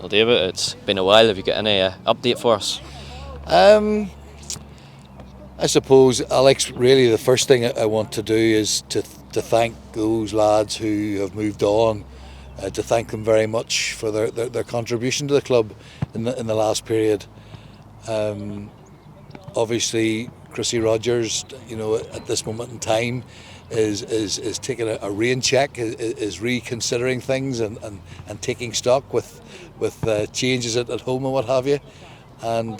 Well, David, it's been a while. Have you got any update for us? Um, I suppose, Alex, really the first thing I want to do is to thank those lads who have moved on, to thank them very much for their contribution to the club in the last period. Um, Obviously, Chrissy Rogers, at this moment in time, is taking a rain check, is reconsidering things and taking stock with changes at home and what have you. And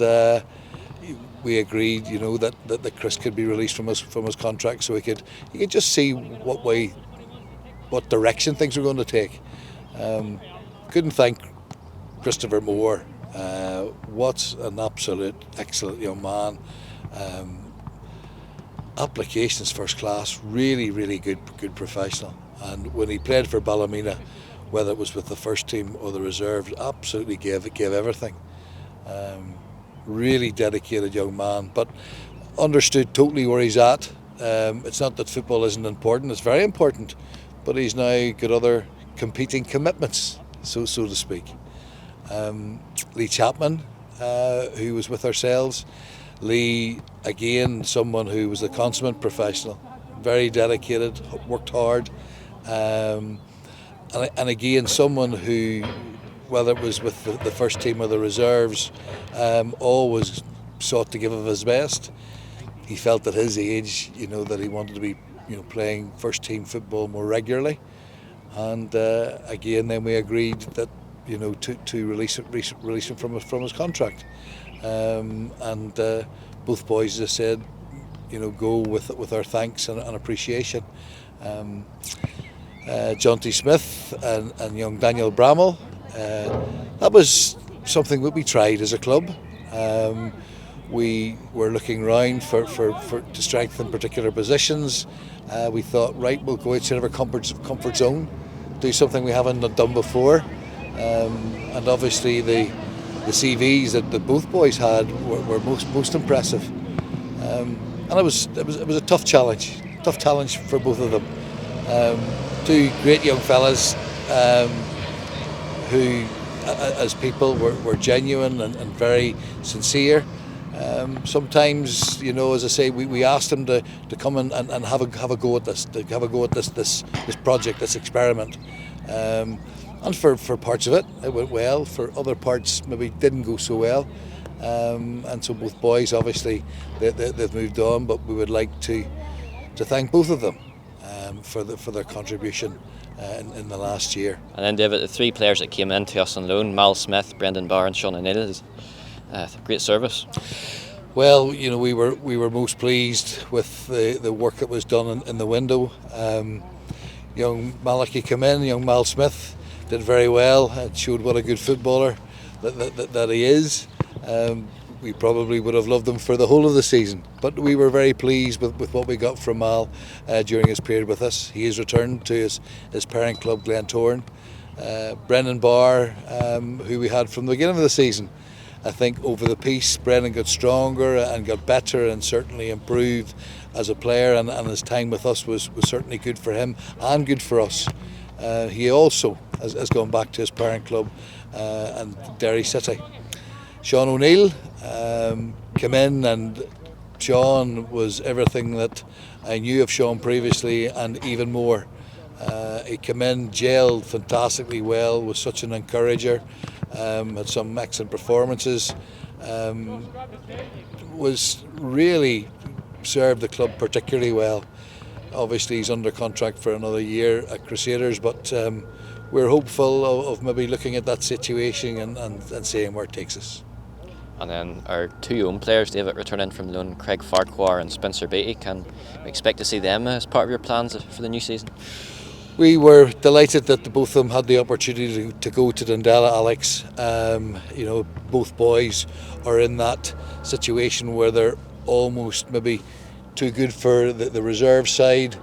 we agreed, that Chris could be released from his contract, so he could just see what direction things were going to take. Couldn't thank Christopher Moore. What an absolute excellent young man. Applications first class, really good professional. And when he played for Ballymena, whether it was with the first team or the reserve, absolutely gave everything. Really dedicated young man, but understood totally where he's at. It's not that football isn't important; it's very important, but he's now got other competing commitments, so to speak. Lee Chapman, who was with ourselves. Lee, again, someone who was a consummate professional, very dedicated, worked hard, and again, someone who, whether it was with the first team or the reserves, always sought to give of his best. He felt at his age, that he wanted to be, playing first team football more regularly, and again, then we agreed that, to release him from his contract. And both boys, as I said, go with our thanks and appreciation. John T. Smith and young Daniel Bramall, that was something that we tried as a club. We were looking round for to strengthen particular positions. We thought, right, we'll go outside of our comfort zone, do something we haven't done before. And obviously the CVs that both boys had were most impressive, and it was a tough challenge for both of them. Two great young fellas, who, as people, were genuine and very sincere. Sometimes, as I say, we asked them to come and have a go at this, this project, this experiment. And for parts of it went well. For other parts, maybe didn't go so well. And so both boys, obviously, they've moved on. But we would like to thank both of them for their contribution in the last year. And then, David, the three players that came in to us on loan, Mal Smith, Brendan Barr and Sean O'Neill, great service. Well, we were most pleased with the work that was done in the window. Young Malachi came in, young Mal Smith did very well and showed what a good footballer that he is. We probably would have loved him for the whole of the season, but we were very pleased with what we got from Mal during his period with us. He has returned to his parent club, Glentoran. Brendan Barr, who we had from the beginning of the season. I think over the piece, Brendan got stronger and got better and certainly improved as a player, and his time with us was certainly good for him and good for us. He also has gone back to his parent club and Derry City. Sean O'Neill came in, and Sean was everything that I knew of Sean previously and even more. He came in, gelled fantastically well, was such an encourager, had some excellent performances, was really served the club particularly well. Obviously he's under contract for another year at Crusaders, but we're hopeful of maybe looking at that situation and seeing where it takes us. And then our two young players, David, returning from loan, Craig Farquhar and Spencer Beattie. Can we expect to see them as part of your plans for the new season? We were delighted that both of them had the opportunity to go to Dundela, Alex. Both boys are in that situation where they're almost maybe too good for the reserve side,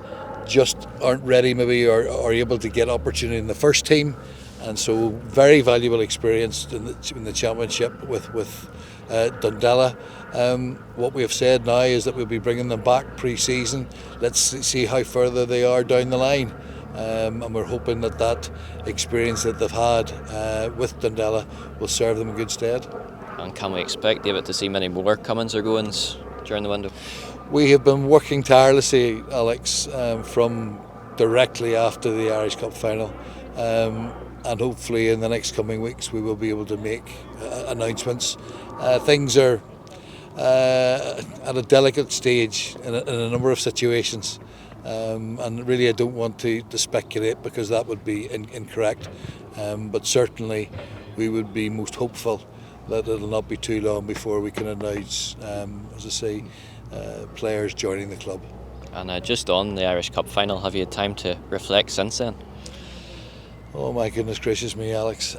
just aren't ready maybe or able to get opportunity in the first team, and so very valuable experience in the championship with Dundela. What we have said now is that we'll be bringing them back pre-season. Let's see how further they are down the line. and we're hoping that experience that they've had with Dundela will serve them in good stead. And can we expect, David, to see many more comings or goings during the window? We have been working tirelessly, Alex, from directly after the Irish Cup final, and hopefully in the next coming weeks we will be able to make announcements. Things are at a delicate stage in a number of situations, and really I don't want to speculate because that would be incorrect, but certainly we would be most hopeful that it'll not be too long before we can announce, as I say, players joining the club. And just on the Irish Cup final, have you had time to reflect since then? Oh my goodness gracious me, Alex.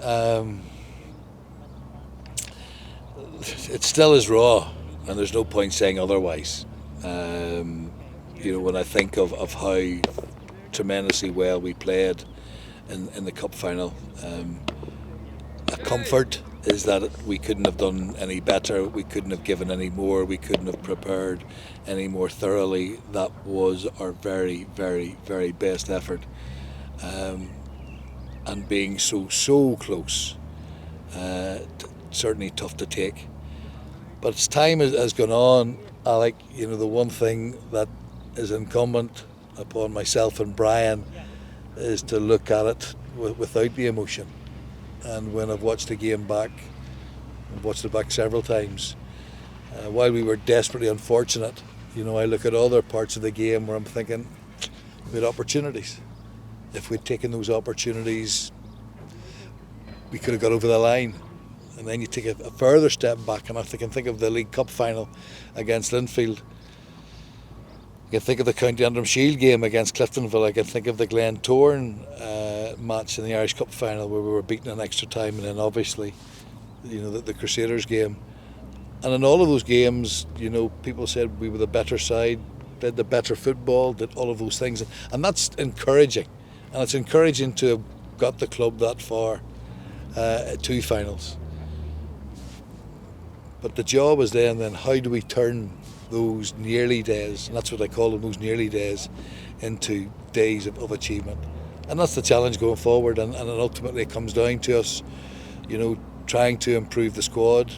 It still is raw, and there's no point saying otherwise. When I think of how tremendously well we played in the cup final, a comfort is that we couldn't have done any better, we couldn't have given any more, we couldn't have prepared any more thoroughly. That was our very, very, very best effort. And being so close, certainly tough to take. But as time has gone on, Alec, the one thing that is incumbent upon myself and Brian is to look at it without the emotion. And when I've watched the game back, I've watched it back several times, while we were desperately unfortunate, I look at other parts of the game where I'm thinking we had opportunities. If we'd taken those opportunities, we could have got over the line. And then you take a further step back, and I can think of the League Cup final against Linfield. I can think of the County Antrim Shield game against Cliftonville. I can think of the Glentoran match in the Irish Cup final where we were beaten in extra time, and then obviously, the Crusaders game. And in all of those games, people said we were the better side, did the better football, did all of those things, and that's encouraging. And it's encouraging to have got the club that far, 2 finals. But the job is then how do we turn those nearly days, and that's what I call them, those nearly days, into days of achievement. And that's the challenge going forward, and ultimately it comes down to us, trying to improve the squad,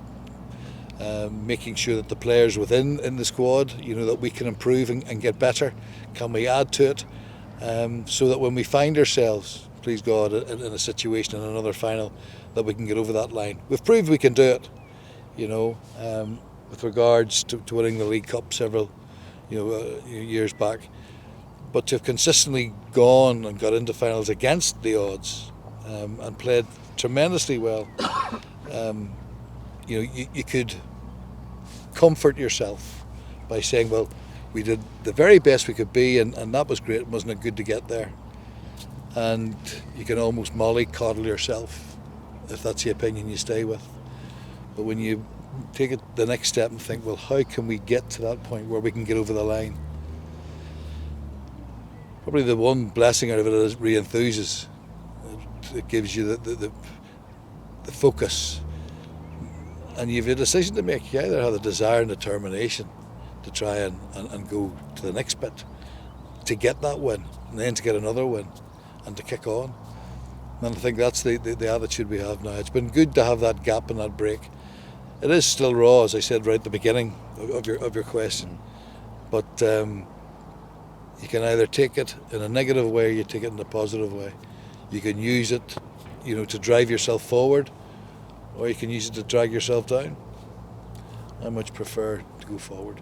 making sure that the players within the squad, that we can improve and get better. Can we add to it? So that when we find ourselves, please God, in a situation in another final, that we can get over that line. We've proved we can do it, with regards to winning the League Cup several years back. But to have consistently gone and got into finals against the odds, and played tremendously well, you could comfort yourself by saying, well, we did the very best we could be, and that was great. Wasn't it good to get there? And you can almost mollycoddle yourself if that's the opinion you stay with. But when you take it the next step and think, well, how can we get to that point where we can get over the line? Probably the one blessing out of it is it re-enthuses. It gives you the focus, and you've a decision to make. You either have the desire and determination to try and go to the next bit, to get that win, and then to get another win, and to kick on. And I think that's the attitude we have now. It's been good to have that gap and that break. It is still raw, as I said right at the beginning of your question, but you can either take it in a negative way, or you take it in a positive way. You can use it, to drive yourself forward, or you can use it to drag yourself down. I much prefer to go forward.